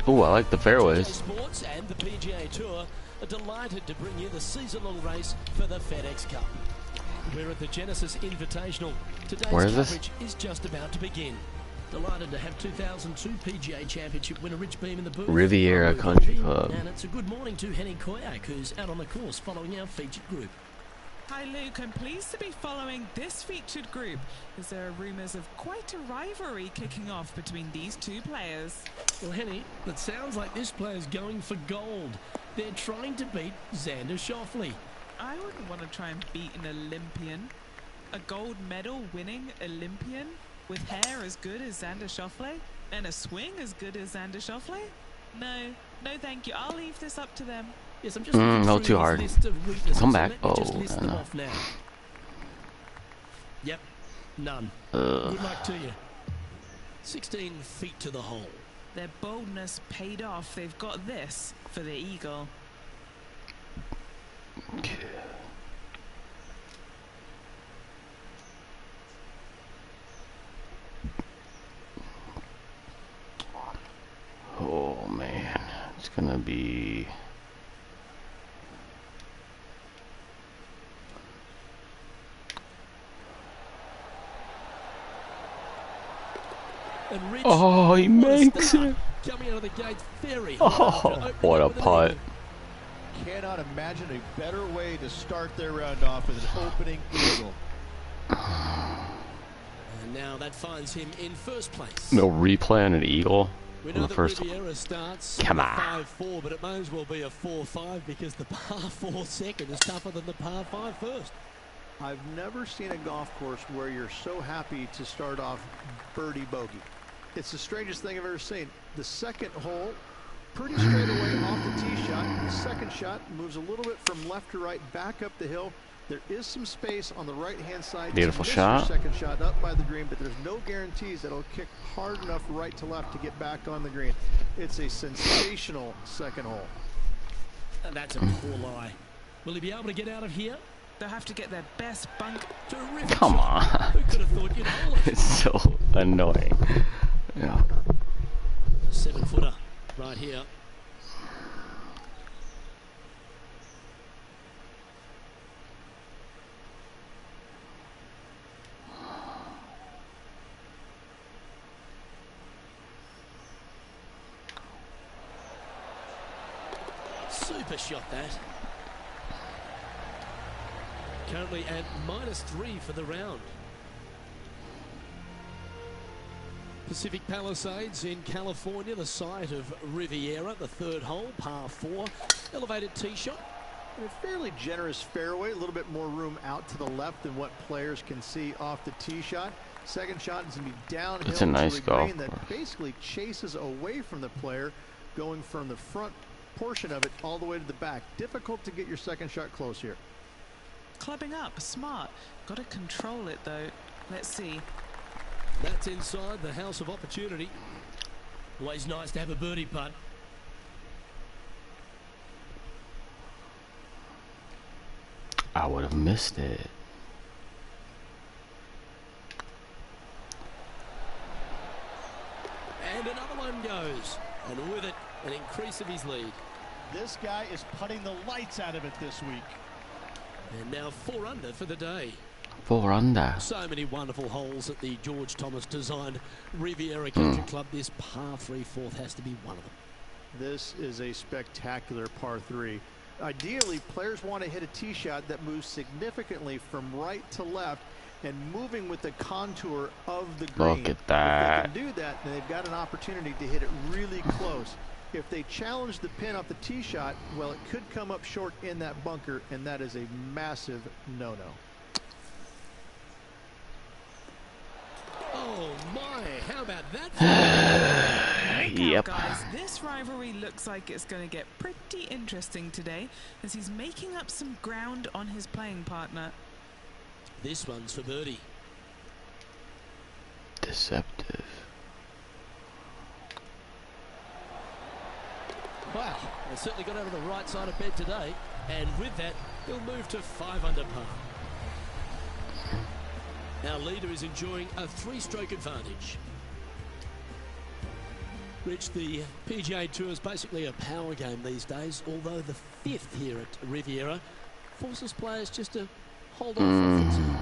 Ooh, I like the fairways. Sports and the PGA Tour are delighted to bring you the season-long race for the FedEx Cup. We're at the Genesis Invitational. Today's coverage is just about to begin. Delighted to have 2002 PGA Championship winner Rich Beem in the booth. Riviera Country Club. And it's a good morning to Henny Koyak, who's out on the course following our featured group. Hi Luke, I'm pleased to be following this featured group as there are rumours of quite a rivalry kicking off between these two players. Well, Henny, it sounds like this player's going for gold. They're trying to beat Xander Schauffele. I wouldn't want to try and beat an Olympian. A gold medal winning Olympian with hair as good as Xander Schauffele and a swing as good as Xander Schauffele? No thank you. I'll leave this up to them. Yes, I'm just no, too hard. Come back. So just list them off now. Yep, none. Good luck to you. 16 feet to the hole. Their boldness paid off. They've got this for the eagle. Okay. Oh man, it's gonna be. Oh, he makes it. Coming out of the gate very hard. Oh, what a putt. Cannot imagine a better way to start their round off with an opening eagle. And now that finds him in first place. No replay on an eagle. We know the that first Riviera starts Come on. 5-4, but it may as well be a 4-5 because the par 4 second is tougher than the par 5 first. I've never seen a golf course where you're so happy to start off birdie bogey. It's the strangest thing I've ever seen. The second hole, pretty straight away off the tee shot. The second shot moves a little bit from left to right, back up the hill. There is some space on the right-hand side. Beautiful shot. Second shot up by the green, but there's no guarantees that it'll kick hard enough right to left to get back on the green. It's a sensational second hole. And that's a poor lie. Will he be able to get out of here? They'll have to get their best bunk. Terrific Come on. Who could have thought you'd hold it? It's so annoying. Yeah. 7-footer right here. Super shot that. Currently at -3 for the round. Pacific Palisades in California, the site of Riviera, the third hole, par 4. Elevated tee shot. And a fairly generous fairway, a little bit more room out to the left than what players can see off the tee shot. Second shot is going to be downhill. It's a nice to the golf green that basically chases away from the player, going from the front portion of it all the way to the back. Difficult to get your second shot close here. Clubbing up, smart. Got to control it though. Let's see. That's inside the house of opportunity. Always nice to have a birdie putt. I would have missed it. And another one goes. And with it, an increase of his lead. This guy is putting the lights out of it this week. And now 4 under for the day. 4 under. So many wonderful holes at the George Thomas designed Riviera Country Club. This par 3/4 has to be one of them. This is a spectacular par 3. Ideally, players want to hit a tee shot that moves significantly from right to left and moving with the contour of the green. Look at that. If they can do that, then they've got an opportunity to hit it really close. If they challenge the pin off the tee shot, well, it could come up short in that bunker, and that is a massive no-no. Oh my, how about that? Yep. Guys, this rivalry looks like it's going to get pretty interesting today as he's making up some ground on his playing partner. This one's for birdie. Deceptive. Wow, they certainly got over the right side of bed today, and with that, he'll move to 5 under par. Our leader is enjoying a 3-stroke advantage. Rich, the PGA Tour is basically a power game these days, although the 5th here at Riviera forces players just to hold on for a foot.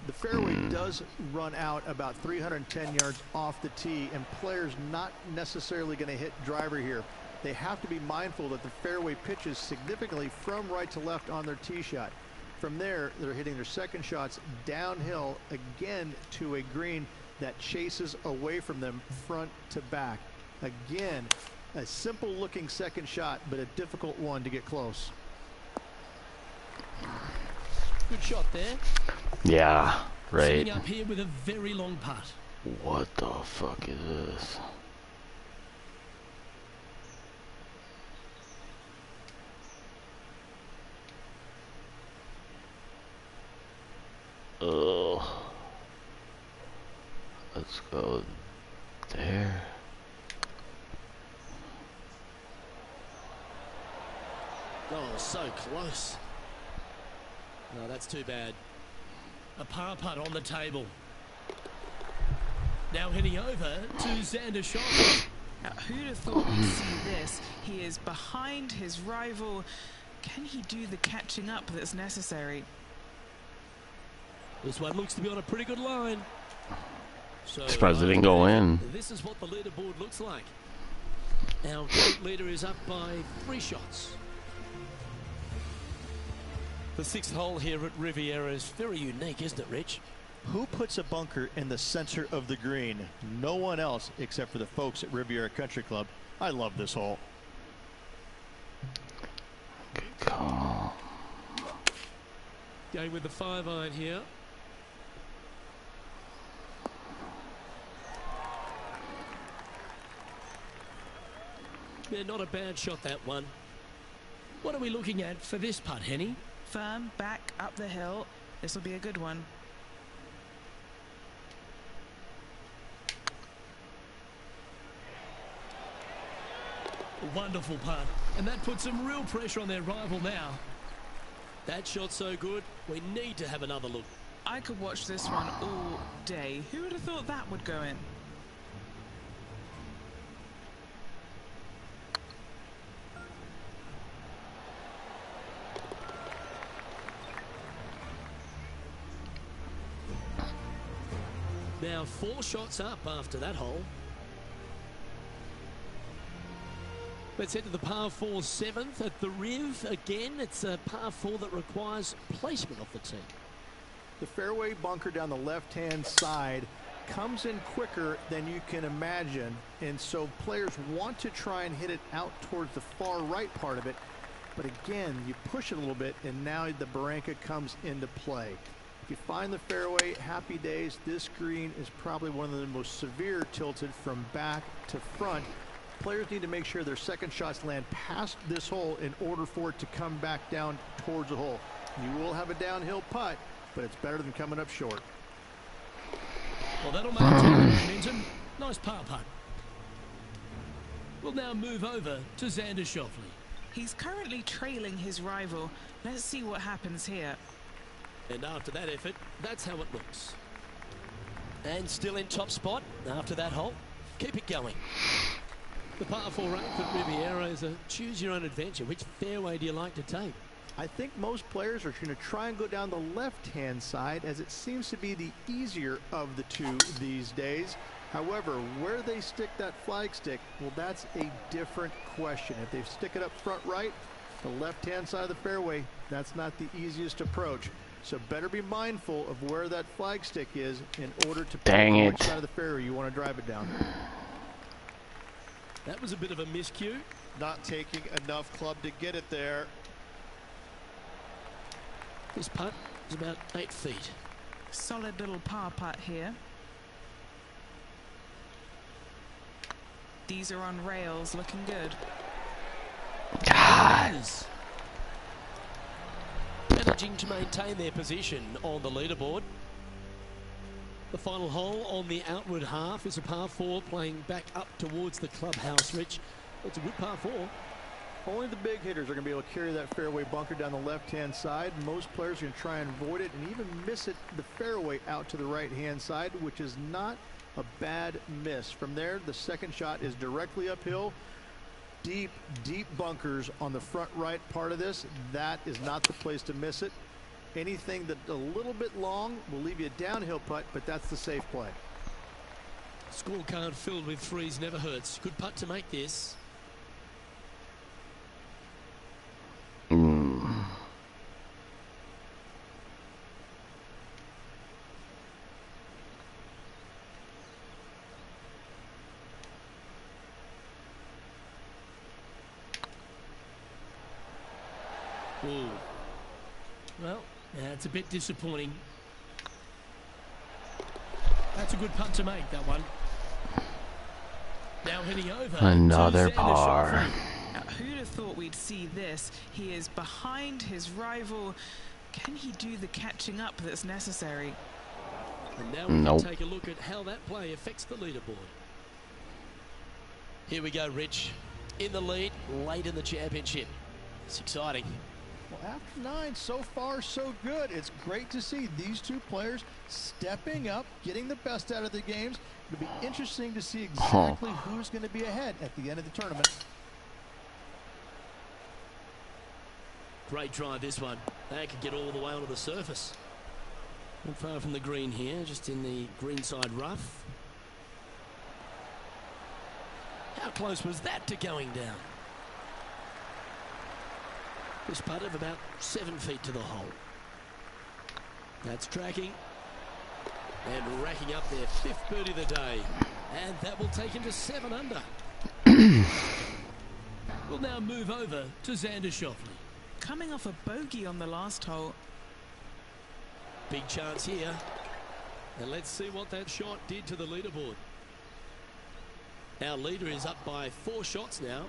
The fairway does run out about 310 yards off the tee, and players not necessarily going to hit driver here. They have to be mindful that the fairway pitches significantly from right to left on their tee shot. From there, they're hitting their second shots downhill again to a green that chases away from them front to back. Again, a simple looking second shot, but a difficult one to get close. Good shot there. Yeah, right. Sitting up here with a very long putt. What the fuck is this? Ugh. Let's go there. Oh, so close. No, that's too bad. A par putt on the table. Now heading over to Xander Schauffele. Now, who'd have thought we'd see this? He is behind his rival. Can he do the catching up that's necessary? This one looks to be on a pretty good line. So, Surprised it didn't go in. This is what the leaderboard looks like. Our group leader is up by 3 shots. The 6th hole here at Riviera is very unique, isn't it, Rich? Who puts a bunker in the center of the green? No one else except for the folks at Riviera Country Club. I love this hole. Good call. Going with the 5-iron here. Yeah, not a bad shot, that one. What are we looking at for this putt, Henny? Firm, back, up the hill. This will be a good one. Wonderful putt. And that puts some real pressure on their rival now. That shot's so good, we need to have another look. I could watch this one all day. Who would have thought that would go in? Now 4 shots up after that hole. Let's head to the par 4 7th at the Riv. Again, it's a par 4 that requires placement off the tee. The fairway bunker down the left-hand side comes in quicker than you can imagine, and so players want to try and hit it out towards the far right part of it. But again, you push it a little bit, and now the barranca comes into play. If you find the fairway, happy days. This green is probably one of the most severe tilted from back to front. Players need to make sure their second shots land past this hole in order for it to come back down towards the hole. You will have a downhill putt, but it's better than coming up short. Well, that'll maintain the momentum. Nice par putt. We'll now move over to Xander Schauffele. He's currently trailing his rival. Let's see what happens here. And after that effort, that's how it looks. And still in top spot after that hole. Keep it going. The par 4 8 for Riviera is a choose-your-own-adventure. Which fairway do you like to take? I think most players are going to try and go down the left-hand side, as it seems to be the easier of the two these days. However, where they stick that flag stick, well, that's a different question. If they stick it up front right, the left-hand side of the fairway, that's not the easiest approach. So better be mindful of where that flag stick is in order to pick which side of the fairway you want to drive it down. That was a bit of a miscue. Not taking enough club to get it there. This putt is about 8 feet. Solid little par putt here. These are on rails, looking good. God. Managing to maintain their position on the leaderboard. The final hole on the outward half is a par 4 playing back up towards the clubhouse, Rich. It's a good par 4. Only the big hitters are going to be able to carry that fairway bunker down the left-hand side. Most players are going to try and avoid it and even miss it the fairway out to the right-hand side, which is not a bad miss. From there, the second shot is directly uphill. Deep, deep bunkers on the front right part of this. That is not the place to miss it. Anything that's a little bit long will leave you a downhill putt, but that's the safe play. Scorecard filled with threes never hurts. Good putt to make this. Ooh. Well, yeah, it's a bit disappointing. That's a good putt to make, that one. Now heading over. Another par. Now, who'd have thought we'd see this? He is behind his rival. Can he do the catching up that's necessary? And now we can take a look at how that play affects the leaderboard. Here we go, Rich. In the lead, late in the championship. It's exciting. Well, after 9, so far so good. It's great to see these two players stepping up, getting the best out of the games. It'll be interesting to see exactly who's going to be ahead at the end of the tournament. Great drive, this one. They could get all the way onto the surface. Not far from the green here, just in the greenside rough. How close was that to going down? This putt of about 7 feet to the hole. That's tracking and racking up their 5th birdie of the day, and that will take him to 7 under. We'll now move over to Xander Schauffele. Coming off a bogey on the last hole. Big chance here, and let's see what that shot did to the leaderboard. Our leader is up by 4 shots now.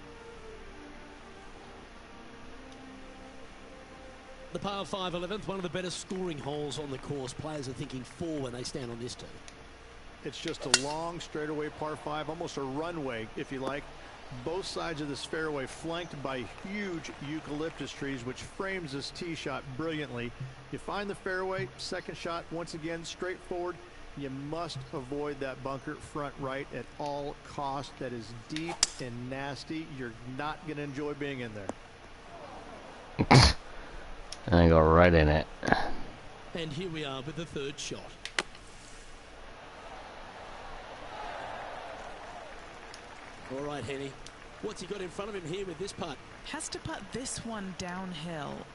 The par 5 11th, one of the better scoring holes on the course. Players are thinking 4 when they stand on this tee. It's just a long straightaway par 5, almost a runway, if you like. Both sides of this fairway flanked by huge eucalyptus trees, which frames this tee shot brilliantly. You find the fairway, second shot, once again, straightforward. You must avoid that bunker front right at all costs. That is deep and nasty. You're not going to enjoy being in there. And I go right in it. And here we are with the 3rd shot. All right, Henny. What's he got in front of him here with this putt? Has to putt this one downhill.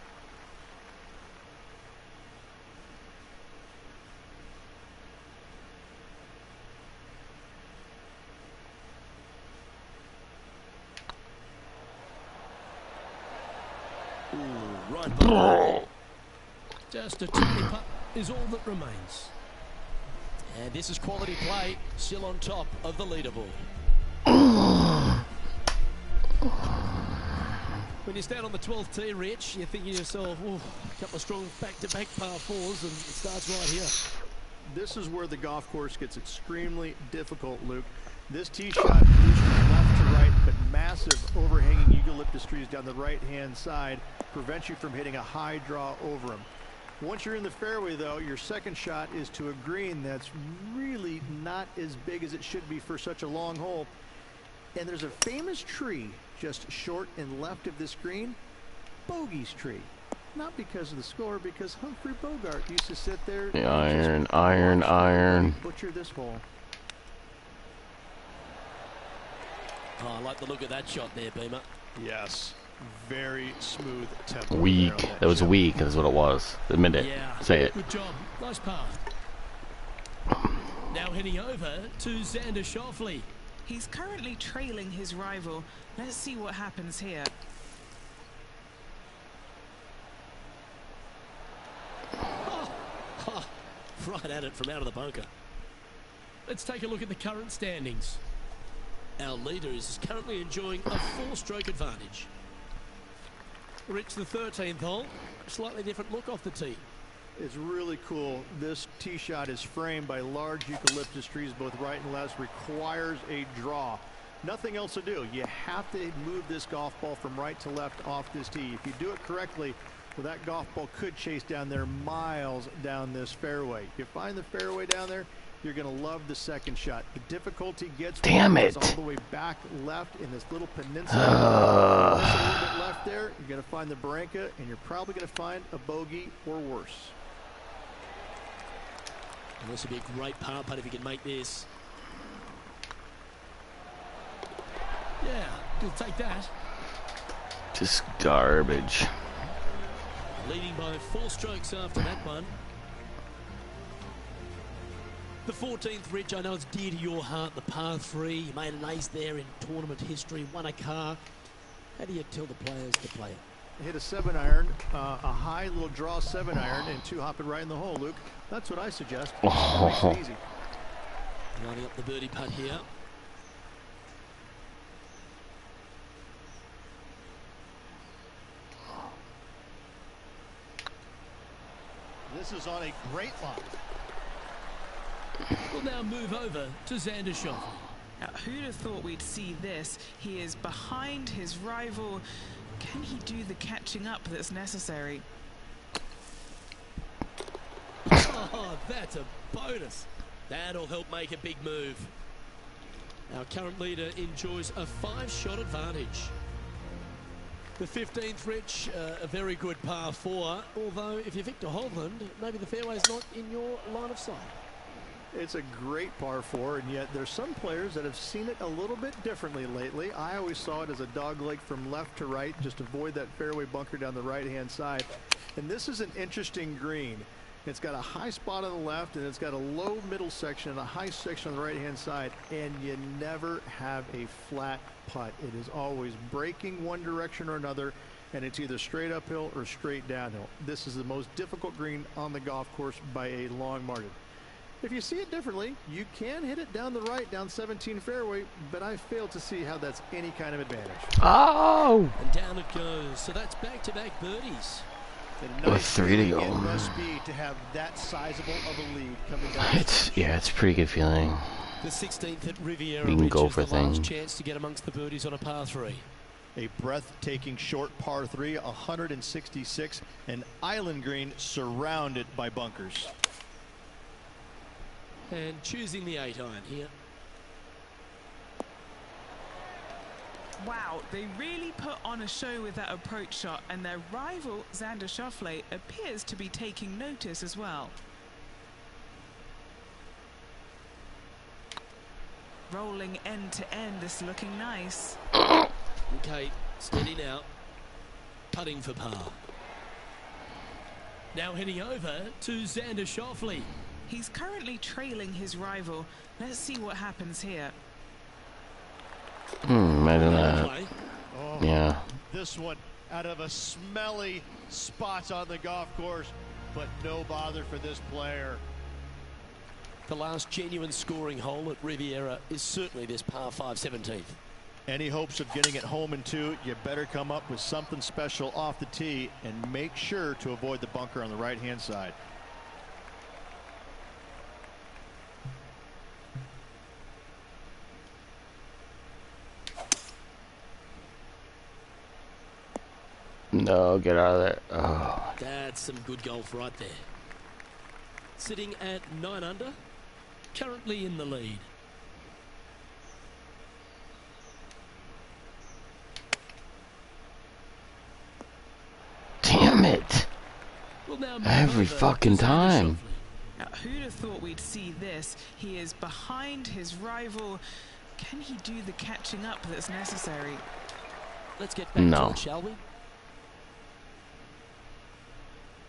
Ooh, right below. Just a tiny putt is all that remains. And this is quality play, still on top of the leaderboard. When you stand on the 12th tee, Rich, you're thinking to yourself, oh, a couple of strong back-to-back par 4s, and it starts right here. This is where the golf course gets extremely difficult, Luke. This tee shot moves from left to right, but massive overhanging eucalyptus trees down the right-hand side prevents you from hitting a high draw over them. Once you're in the fairway, though, your second shot is to a green that's really not as big as it should be for such a long hole. And there's a famous tree just short and left of this green, Bogey's tree. Not because of the score, because Humphrey Bogart used to sit there. The iron. Butcher this hole. Oh, I like the look of that shot there, Beamer. Yes. Very smooth tempo. Weak. That was weak. That's what it was. Admit it. Yeah. Say it. Good job. Nice path. Now heading over to Xander Schauffele. He's currently trailing his rival. Let's see what happens here. Right at it from out of the bunker. Let's take a look at the current standings. Our leader is currently enjoying a 4-stroke advantage. Reached the 13th hole. Slightly different look off the tee. It's really cool. This tee shot is framed by large eucalyptus trees both right and left. Requires a draw. Nothing else to do. You have to move this golf ball from right to left off this tee. If you do it correctly, well, that golf ball could chase down there miles down this fairway. You find the fairway down there, you're going to love the second shot. The difficulty gets all the way back left in this little peninsula. There's a little bit left there. You're going to find the Barranca, and you're probably going to find a bogey or worse. And this would be a great par putt if you can make this. Yeah, you'll take that. Just garbage. Leading by 4 strokes after that one. The 14th, Rich, I know it's dear to your heart, the par 3. You made an ace there in tournament history, won a car. How do you tell the players to play it? Hit a 7-iron, a high little draw 7-iron, and 2 hopping right in the hole, Luke. That's what I suggest. Makes it easy. Lining up the birdie putt here. This is on a great line. We'll now move over to Xander Schauffele. Now, who'd have thought we'd see this? He is behind his rival. Can he do the catching up that's necessary? Oh, that's a bonus. That'll help make a big move. Our current leader enjoys a 5-shot advantage. The 15th, Rich, a very good par 4. Although, if you're Victor Hovland, maybe the fairway's not in your line of sight. It's a great par 4, and yet there's some players that have seen it a little bit differently lately. I always saw it as a dogleg from left to right, just avoid that fairway bunker down the right-hand side. And this is an interesting green. It's got a high spot on the left, and it's got a low middle section and a high section on the right-hand side, and you never have a flat putt. It is always breaking one direction or another, and it's either straight uphill or straight downhill. This is the most difficult green on the golf course by a long margin. If you see it differently, you can hit it down the right, down 17 fairway, but I fail to see how that's any kind of advantage. Oh! And down it goes. So that's back-to-back birdies. With 3 to go. It must be to have that sizable of a lead coming down. It's a pretty good feeling. The 16th at Riviera. You can go for the last things. chance to get amongst the birdies on a par 3. A breathtaking short par 3, 166, an island green surrounded by bunkers. And choosing the 8-iron here. Wow, they really put on a show with that approach shot, and their rival, Xander Schauffele, appears to be taking notice as well. Rolling end to end, this looking nice. Okay, steady now. Putting for par. Now heading over to Xander Schauffele. He's currently trailing his rival. Let's see what happens here. Imagine that. Oh, Yeah. This one out of a smelly spot on the golf course, but no bother for this player. The last genuine scoring hole at Riviera is certainly this par 5 17th. Any hopes of getting it home in 2, you better come up with something special off the tee and make sure to avoid the bunker on the right-hand side. No, get out of there. Oh. That's some good golf right there. Sitting at 9 under, currently in the lead. it. We'll now move Every over to fucking Xander time. Schauffele. Now, who'd have thought we'd see this? He is behind his rival. Can he do the catching up that's necessary? Let's get back No. to it, shall we?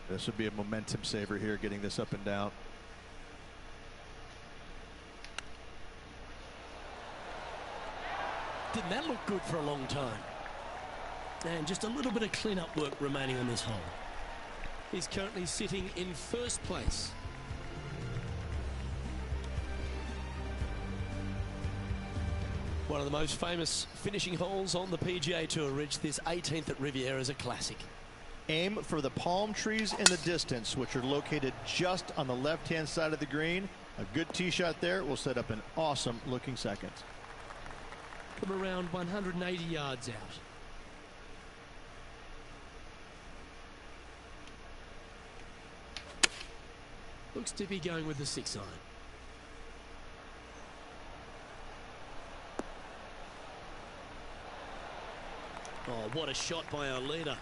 This would be a momentum saver here, getting this up and down. Didn't that look good for a long time? And just a little bit of clean-up work remaining on this hole. He's currently sitting in first place. One of the most famous finishing holes on the PGA Tour, Rich. This 18th at Riviera is a classic. Aim for the palm trees in the distance, which are located just on the left-hand side of the green. A good tee shot there will set up an awesome looking second. From around 180 yards out. Looks to be going with the 6-iron. Oh, what a shot by our leader.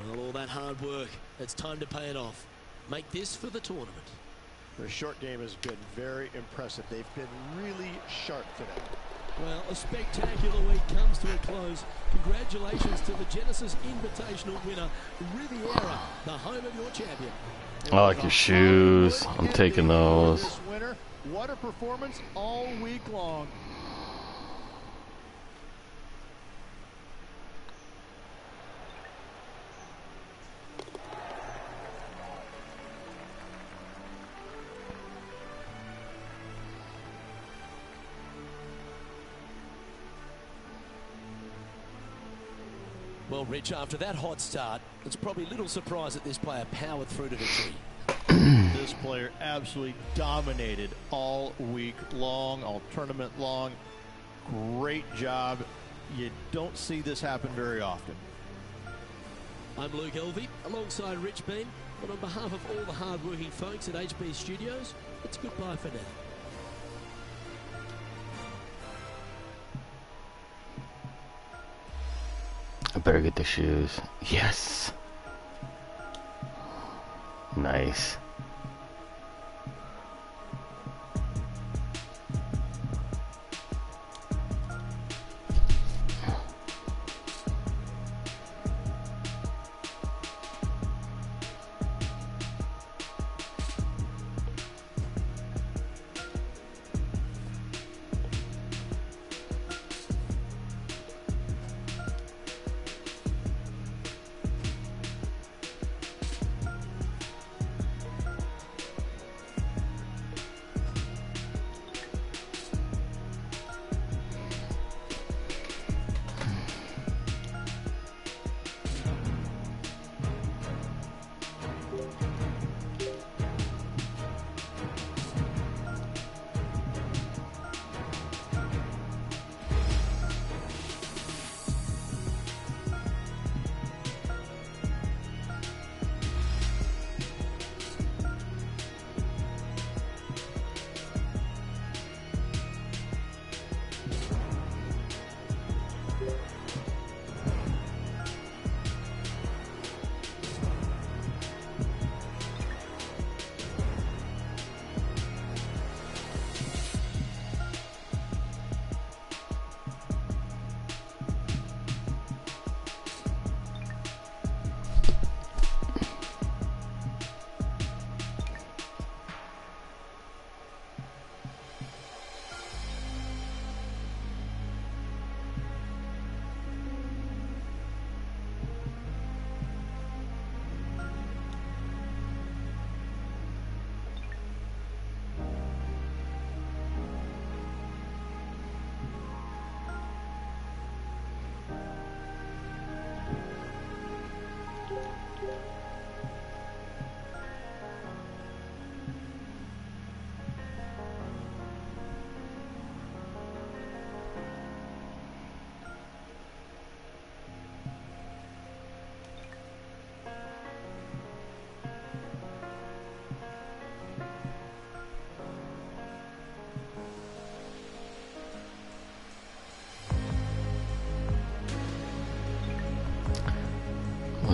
Well, all that hard work, it's time to pay it off. Make this for the tournament. Their short game has been very impressive. They've been really sharp today. Well, a spectacular week comes to a close. Congratulations to the Genesis Invitational winner, Riviera, the home of your champion. I like your shoes. I'm taking those. What a performance all week long. Well, Rich, after that hot start, it's probably little surprise that this player powered through to victory. This player absolutely dominated all week long, all tournament long. Great job. You don't see this happen very often. I'm Luke Elvey, alongside Rich Beam. But on behalf of all the hard-working folks at HB Studios, it's goodbye for now. I better get the shoes. Yes. Nice.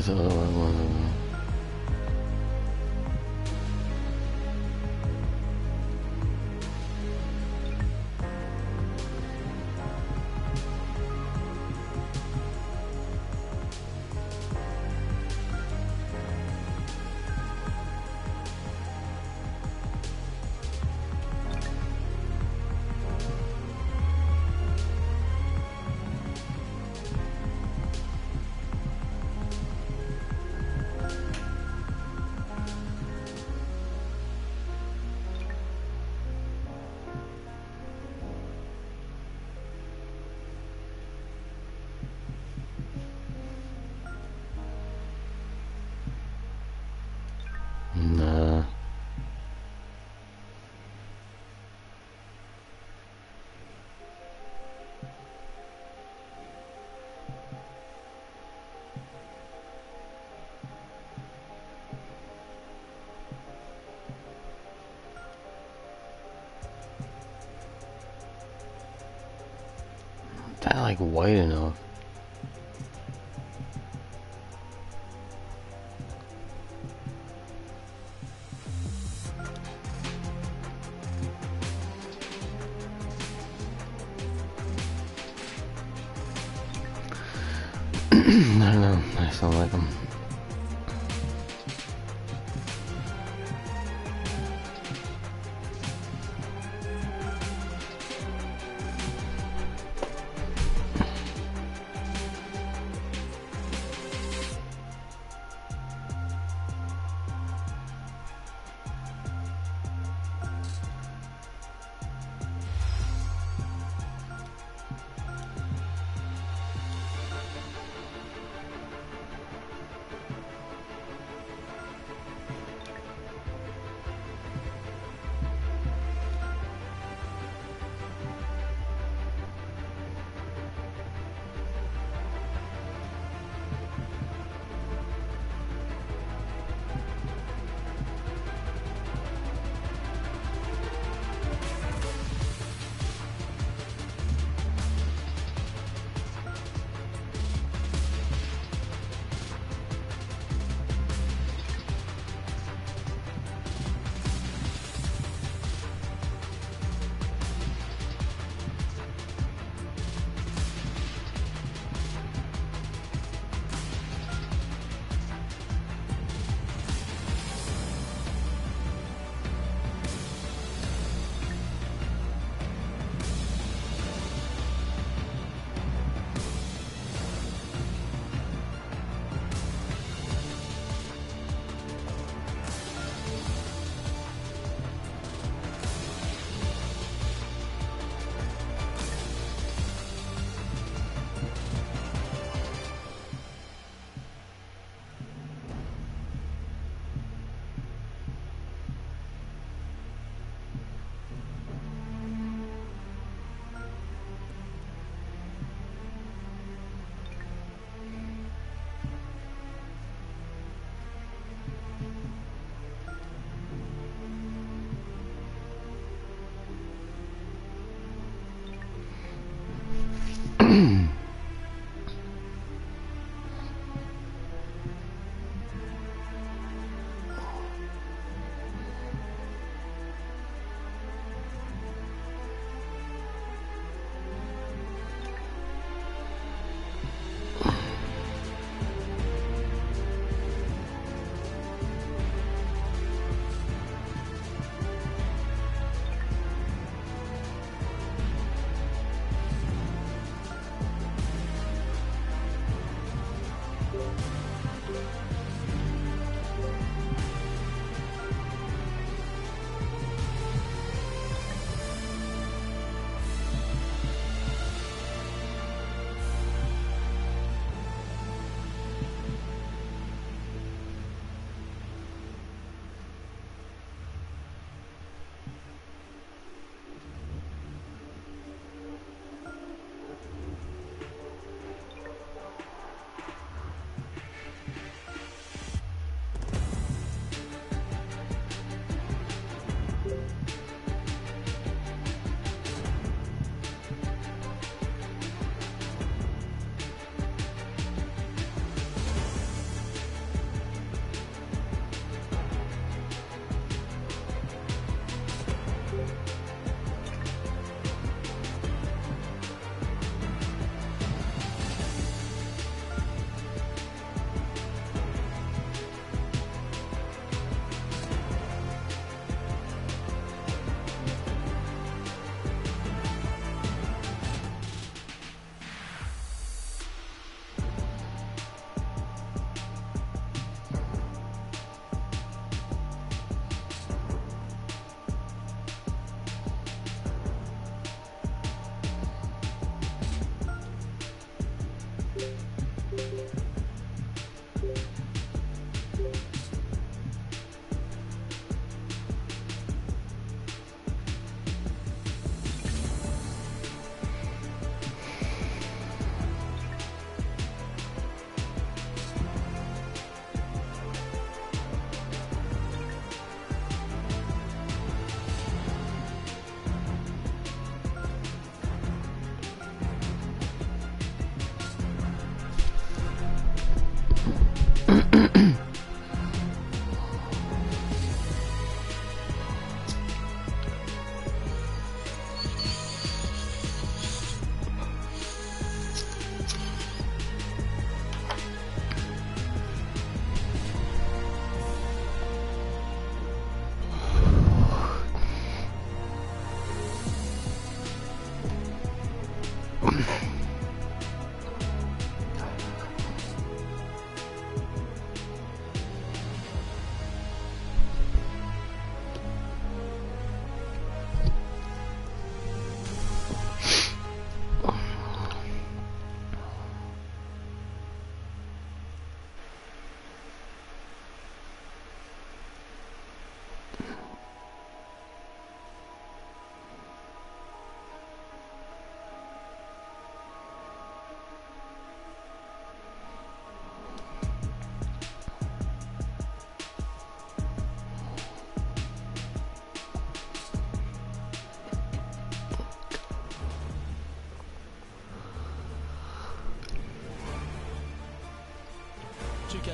Where's the other one? Nah. That like white enough. I don't know. I just don't like them.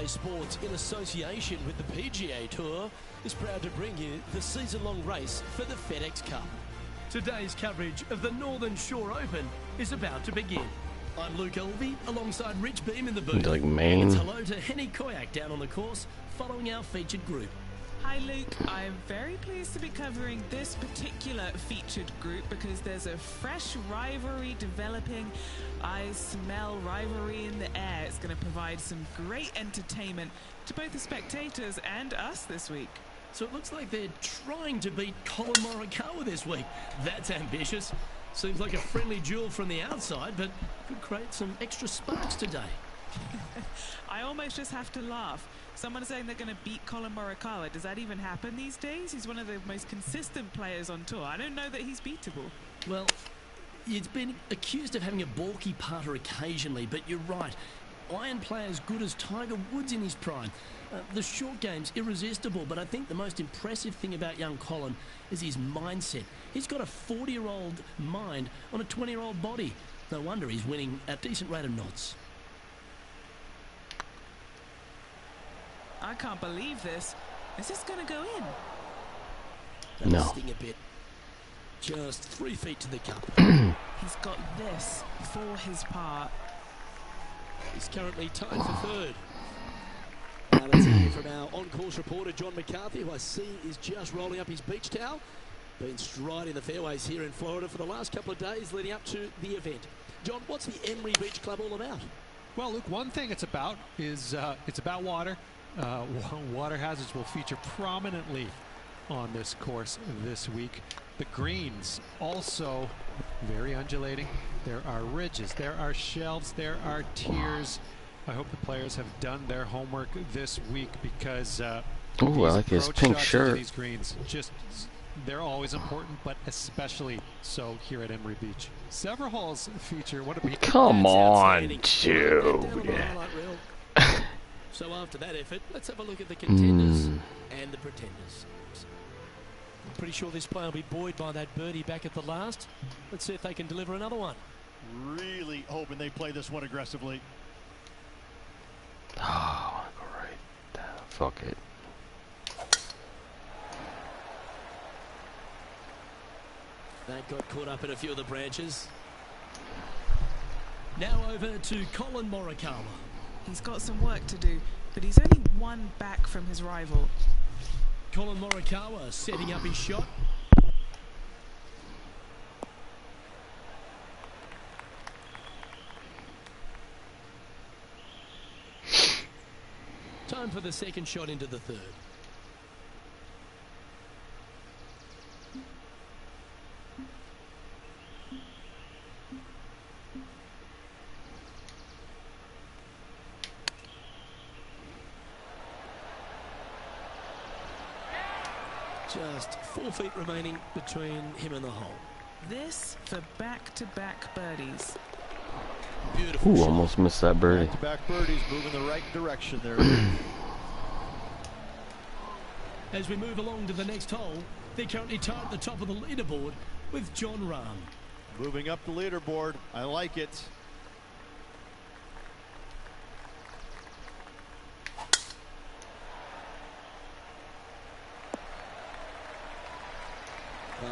PGA Sports, in association with the PGA Tour, is proud to bring you the season-long race for the FedEx Cup. Today's coverage of the Northern Shore Open is about to begin. I'm Luke Elvey, alongside Rich Beam in the booth. Like Maine. It's hello to Henny Koyak down on the course, following our featured group. Hi Luke, I am very pleased to be covering this particular featured group because there's a fresh rivalry developing. I smell rivalry in the air. It's going to provide some great entertainment to both the spectators and us this week. So it looks like they're trying to beat Colin Morikawa this week. That's ambitious. Seems like a friendly duel from the outside, but could create some extra sparks today. I almost just have to laugh. Someone saying they're going to beat Colin Morikawa. Does that even happen these days? He's one of the most consistent players on tour. I don't know that he's beatable. Well, he's been accused of having a balky putter occasionally, but you're right. Iron player as good as Tiger Woods in his prime. The short game's irresistible, but I think the most impressive thing about young Colin is his mindset. He's got a 40-year-old mind on a 20-year-old body. No wonder he's winning at a decent rate of knots. I can't believe this. Is this going to go in? That'll sting a bit. Just 3 feet to the cup. He's got this for his part. He's currently tied for third. Now let's hear from our on-course reporter, John McCarthy, who I see is just rolling up his beach towel. Been striding the fairways here in Florida for the last couple of days leading up to the event. John, what's the Emery Beach Club all about? Well, Luke, one thing it's about is it's about water. Water hazards will feature prominently on this course this week. The greens also very undulating. There are ridges, there are shelves, there are tiers. I hope the players have done their homework this week because ooh, I like his pink shirt. These greens, they're always important, but especially so here at Emery Beach. Several holes feature what a Come on, dude. So after that effort, let's have a look at the contenders and the pretenders. I'm pretty sure this player will be buoyed by that birdie back at the last. Let's see if they can deliver another one. Really hoping they play this one aggressively. Oh, great. Fuck it. That got caught up in a few of the branches. Now over to Colin Morikawa. He's got some work to do, but he's only one back from his rival. Colin Morikawa setting up his shot. Time for the second shot into the third. Just 4 feet remaining between him and the hole. This for back-to-back birdies. Beautiful Ooh, shot. almost missed that birdie. Back-to-back birdies moving the right direction there. As we move along to the next hole, they're currently tied at the top of the leaderboard with John Rahm. Moving up the leaderboard. I like it.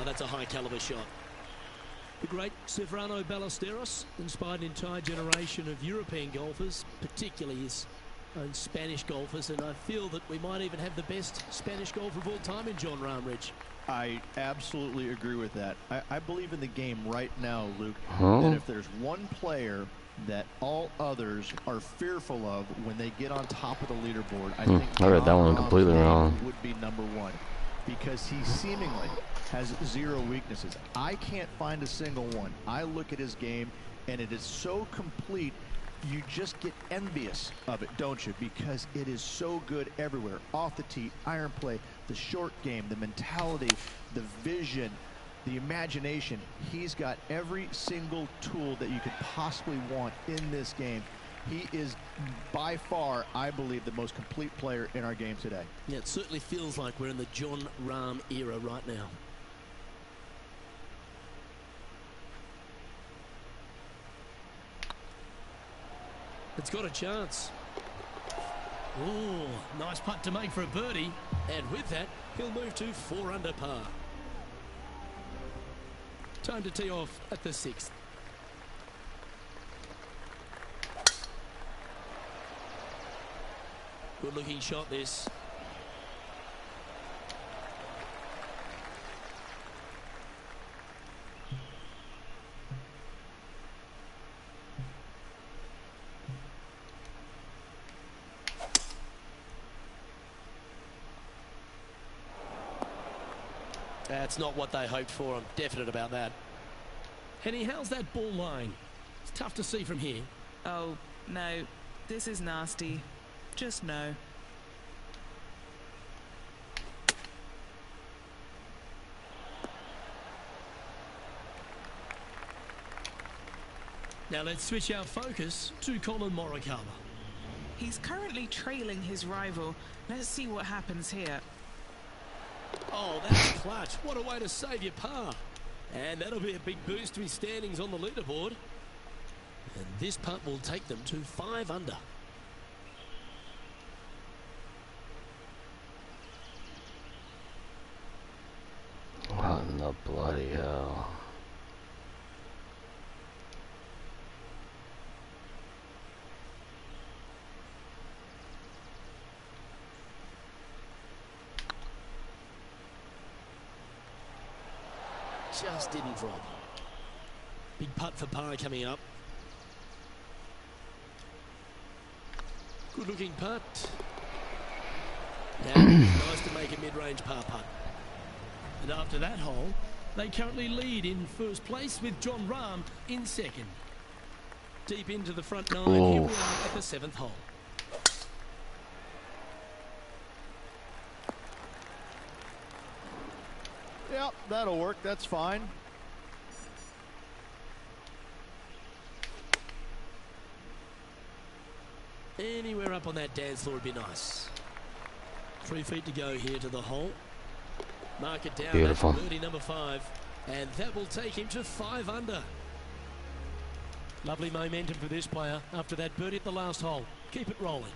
That's a high caliber shot. The great Severano Ballesteros inspired an entire generation of European golfers, particularly his own Spanish golfers, and I feel that we might even have the best Spanish golfer of all time in John Rahm, Rich. I absolutely agree with that. I believe in the game right now, Luke, Huh? that if there's one player that all others are fearful of when they get on top of the leaderboard, I think I read that one Jon completely Rahm's wrong. name would be #1 because he seemingly has 0 weaknesses. I can't find a single one. I look at his game, and it is so complete. You just get envious of it, don't you? Because it is so good everywhere. Off the tee, iron play, the short game, the mentality, the vision, the imagination. He's got every single tool that you could possibly want in this game. He is by far, I believe, the most complete player in our game today. Yeah, it certainly feels like we're in the Jon Rahm era right now. It's got a chance. Oh, nice putt to make for a birdie. And with that, he'll move to 4 under par. Time to tee off at the 6th. Good looking shot this. That's not what they hoped for. I'm definite about that. Henny, how's that ball lying? It's tough to see from here. Oh, no. This is nasty. Just no. Now let's switch our focus to Collin Morikawa. He's currently trailing his rival. Let's see what happens here. Oh, that's clutch. What a way to save your par. And that'll be a big boost to his standings on the leaderboard. And this putt will take them to 5 under. What in the bloody hell? Just didn't drop. Big putt for par coming up. Good looking putt. Now it's nice to make a mid-range par putt. And after that hole, they currently lead in first place with Jon Rahm in second. Deep into the front 9, here we are at the 7th hole. Yep, that'll work. That's fine. Anywhere up on that dance floor would be nice. 3 feet to go here to the hole. Mark it down. Beautiful. Birdie number 5. And that will take him to 5 under. Lovely momentum for this player after that birdie at the last hole. Keep it rolling.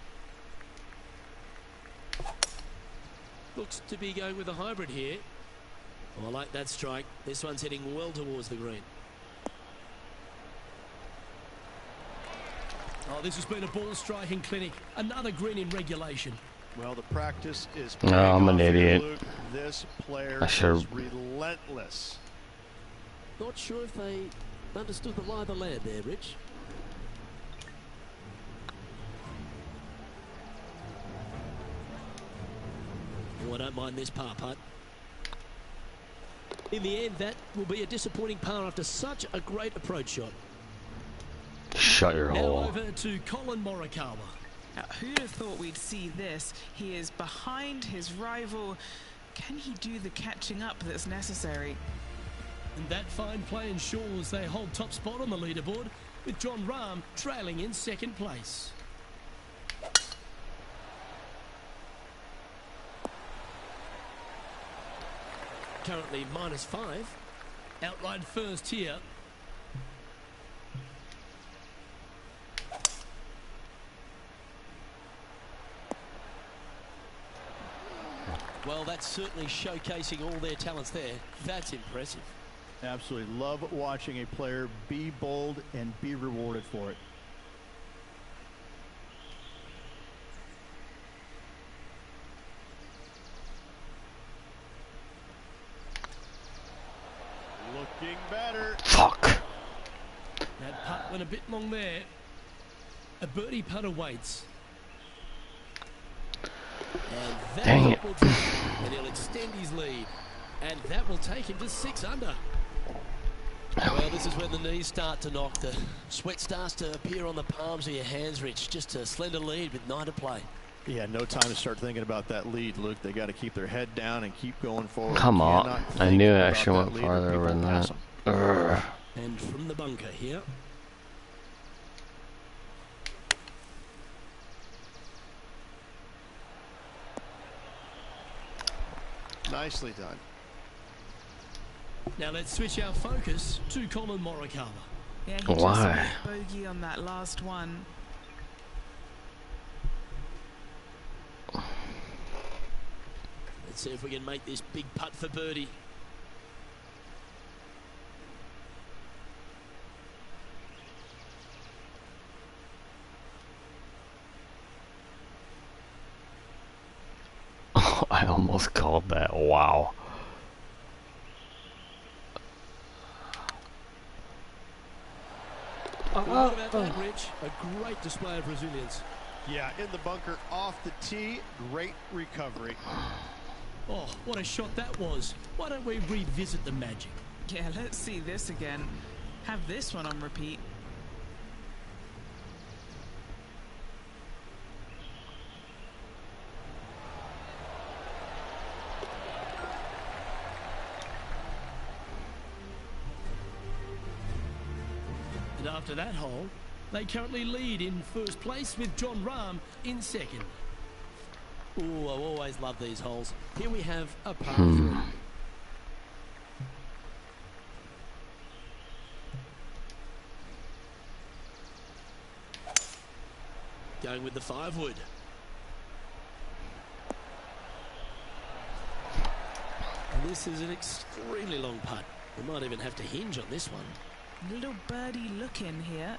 Looks to be going with a hybrid here. Oh, I like that strike. This one's heading well towards the green. Oh, this has been a ball striking clinic. Another green in regulation. Well, the practice is No, I'm an idiot. Luke. This player I should. is relentless. Not sure if they understood the lie of the land there, Rich. Oh, I don't mind this par putt. In the end, that will be a disappointing par after such a great approach shot. Shut your Now hole. over to Collin Morikawa. Now, who'd have thought we'd see this? He is behind his rival. Can he do the catching up that's necessary? And that fine play ensures they hold top spot on the leaderboard, with Jon Rahm trailing in second place. Currently -5. Outright first here. Well, that's certainly showcasing all their talents there. That's impressive. Absolutely love watching a player be bold and be rewarded for it. Looking better. Fuck. That putt went a bit long there. A birdie putt awaits. And that Dang it. will drop, and he'll extend his lead. And that will take him to 6 under. Well, this is when the knees start to knock. The sweat starts to appear on the palms of your hands, Rich. Just a slender lead with 9 to play. Yeah, no time to start thinking about that lead, Luke. They got to keep their head down and keep going forward. Come on. I knew I should have went lead or farther people than pass that. them. Urgh. And from the bunker here. Nicely done. Now let's switch our focus to Colin Morikawa. Yeah, he Why? just bogey on that last one. Let's see if we can make this big putt for birdie. I almost called that. Wow. What about that, Rich? A great display of resilience. Yeah, in the bunker, off the tee, great recovery. Oh, what a shot that was. Why don't we revisit the magic? Yeah, let's see this again. Have this one on repeat. And after that hole, they currently lead in first place with John Rahm in second. Ooh, I always love these holes. Here we have a par 3. Going with the 5-wood. And this is an extremely long putt. We might even have to hinge on this one. Little birdie look in here.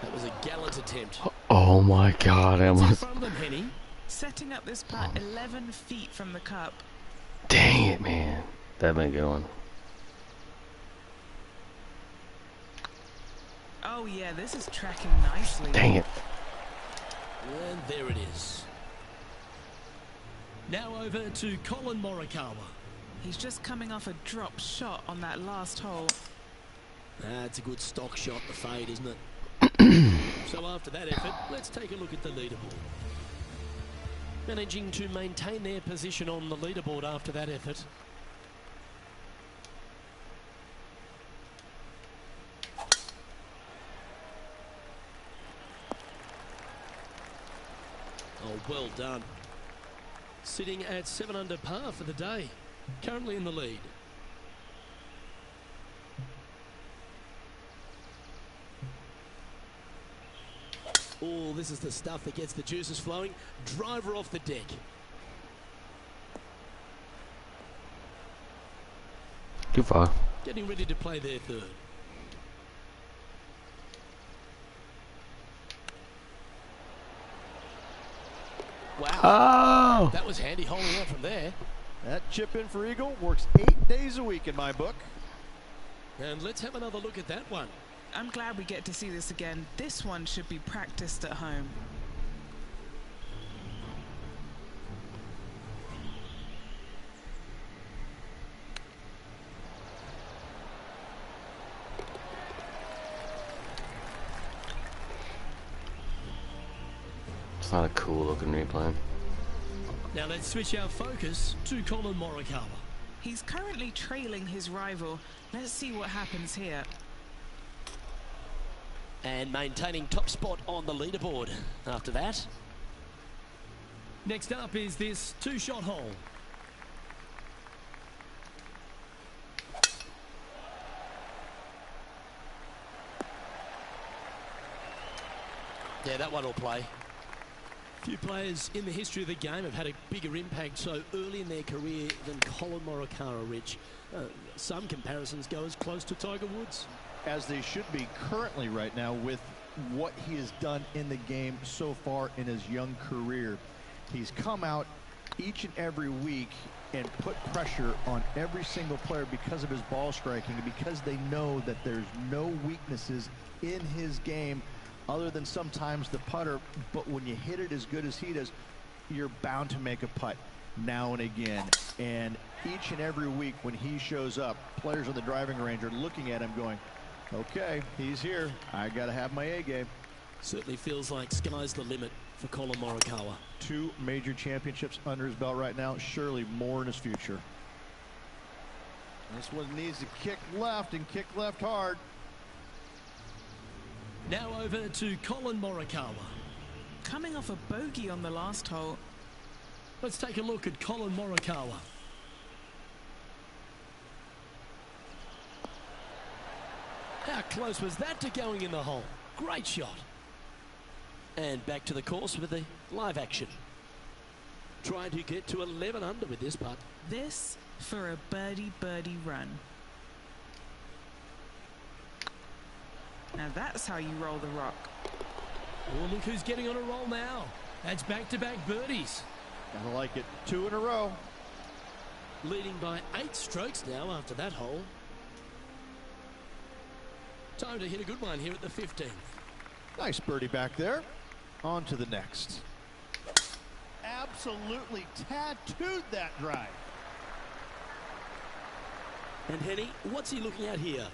That was a gallant attempt. Oh my god, I It's in almost. front of them, Henny. Setting up this putt 11 feet from the cup. Dang it, man. That been a good one. Oh yeah, this is tracking nicely. Dang it. And there it is. Now over to Colin Morikawa. He's just coming off a drop shot on that last hole. That's a good stock shot, the fade, isn't it? So after that effort, let's take a look at the leaderboard. Managing to maintain their position on the leaderboard after that effort. Oh, well done. Sitting at 7 under par for the day. Currently in the lead. Oh, this is the stuff that gets the juices flowing. Driver off the deck. Too far. Getting ready to play their third. Wow. Oh! That was handy holding out from there. That chip in for Eagle works 8 days a week in my book. And let's have another look at that one. I'm glad we get to see this again. This one should be practiced at home. It's not a cool looking replay. Now let's switch our focus to Colin Morikawa. He's currently trailing his rival. Let's see what happens here. And maintaining top spot on the leaderboard after that. Next up is this 2-shot hole. Yeah, that one will play. Few players in the history of the game have had a bigger impact so early in their career than Colin Morikawa, Rich. Some comparisons go as close to Tiger Woods. As they should be currently right now with what he has done in the game so far in his young career. He's come out each and every week and put pressure on every single player because of his ball striking and because they know that there's no weaknesses in his game other than sometimes the putter. But when you hit it as good as he does, you're bound to make a putt now and again. And each and every week when he shows up, players on the driving range are looking at him going, okay, he's here. I got to have my A game. Certainly feels like sky's the limit for Colin Morikawa. 2 major championships under his belt right now. Surely more in his future. This one needs to kick left and kick left hard. Now over to Colin Morikawa. Coming off a bogey on the last hole. Let's take a look at Colin Morikawa. How close was that to going in the hole? Great shot. And back to the course with the live action. Trying to get to 11 under with this putt. This for a birdie run. Now that's how you roll the rock. Oh, look who's getting on a roll now. That's back-to-back birdies. Gotta like it. 2 in a row. Leading by 8 strokes now after that hole. Time to hit a good one here at the 15th. Nice birdie back there. On to the next. Absolutely tattooed that drive. And Henny, what's he looking at here?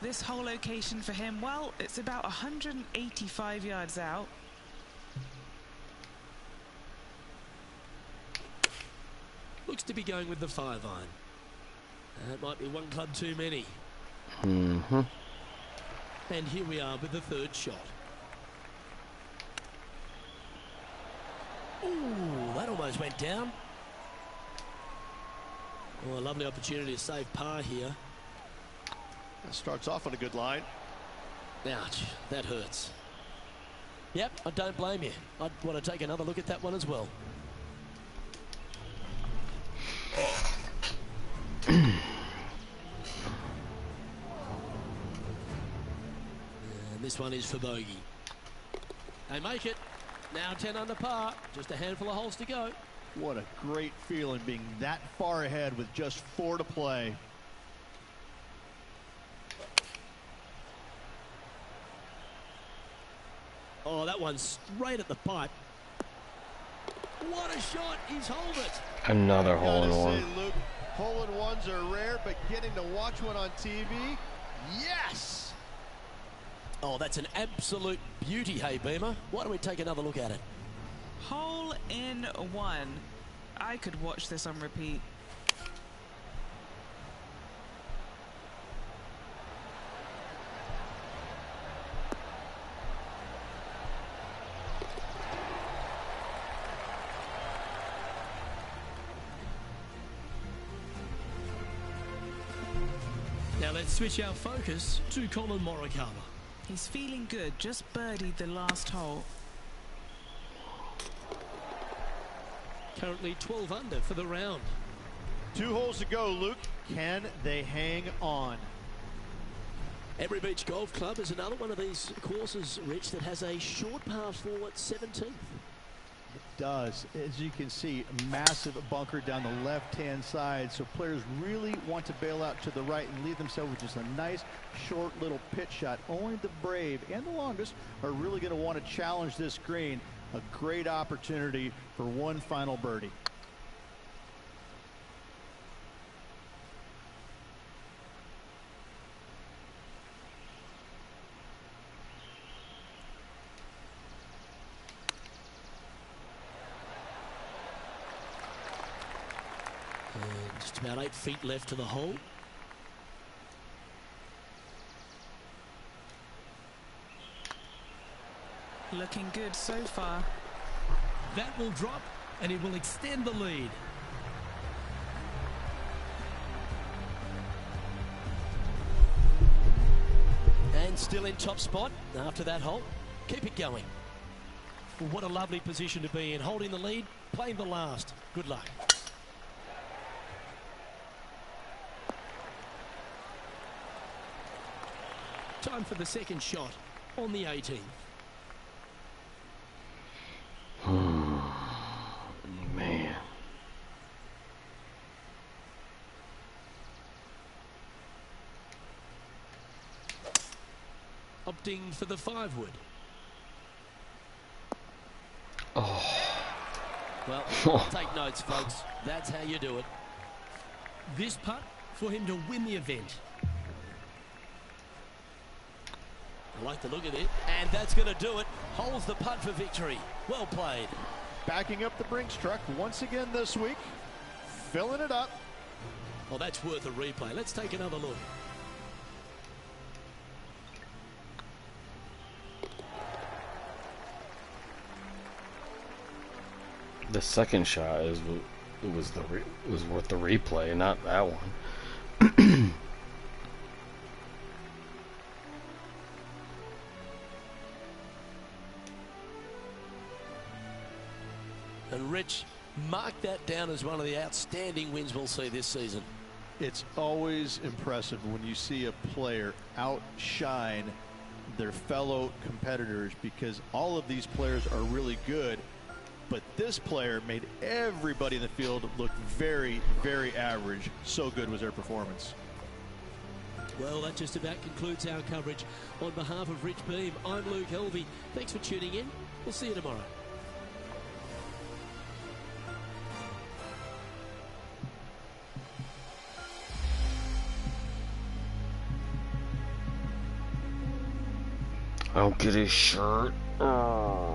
This hole location for him, well, it's about 185 yards out. Looks to be going with the 5-iron. That might be one club too many. Mm-hmm. And here we are with the 3rd shot. Ooh, that almost went down. Oh, a lovely opportunity to save par here. That starts off on a good line. Ouch, that hurts. Yep, I don't blame you. I'd want to take another look at that one as well. This one is for bogey. They make it. Now 10 under par. Just a handful of holes to go. What a great feeling being that far ahead with just 4 to play. Oh, that one's straight at the pipe. What a shot. He's holed it. Another hole in one. Say, Luke, hole-in-ones are rare, but getting to watch one on TV, yes! Oh, that's an absolute beauty, hey, Beamer. Why don't we take another look at it? Hole in one. I could watch this on repeat. Now let's switch our focus to Colin Morikawa. He's feeling good, just birdied the last hole. Currently 12 under for the round. 2 holes to go, Luke. Can they hang on? Every Beach Golf Club is another one of these courses, Rich, that has a short par 4 at 17th. It does. As you can see, massive bunker down the left-hand side, so players really want to bail out to the right and leave themselves with just a nice, short little pitch shot. Only the brave and the longest are really going to want to challenge this green. A great opportunity for one final birdie. And just about 8 feet left to the hole. Looking good so far. That will drop, and it will extend the lead. And And still in top spot after that hole. Keep it going. What a lovely position to be in. Holding the lead, playing the last. Good luck. Time for the second shot on the 18th. Man. Opting for the 5-wood. Oh. Well, take notes, folks. That's how you do it. This putt for him to win the event. I like the look of it, and that's going to do it. Holds the putt for victory. Well played. Backing up the Brinks truck once again this week, filling it up. Well, that's worth a replay. Let's take another look. The second shot was worth the replay, not that one. And Rich, mark that down as one of the outstanding wins we'll see this season. It's always impressive when you see a player outshine their fellow competitors, because all of these players are really good, but this player made everybody in the field look very, very average. So good was their performance. Well, that just about concludes our coverage. On behalf of Rich Beam, I'm Luke Helvey. Thanks for tuning in. We'll see you tomorrow. I'll get his shirt. Oh.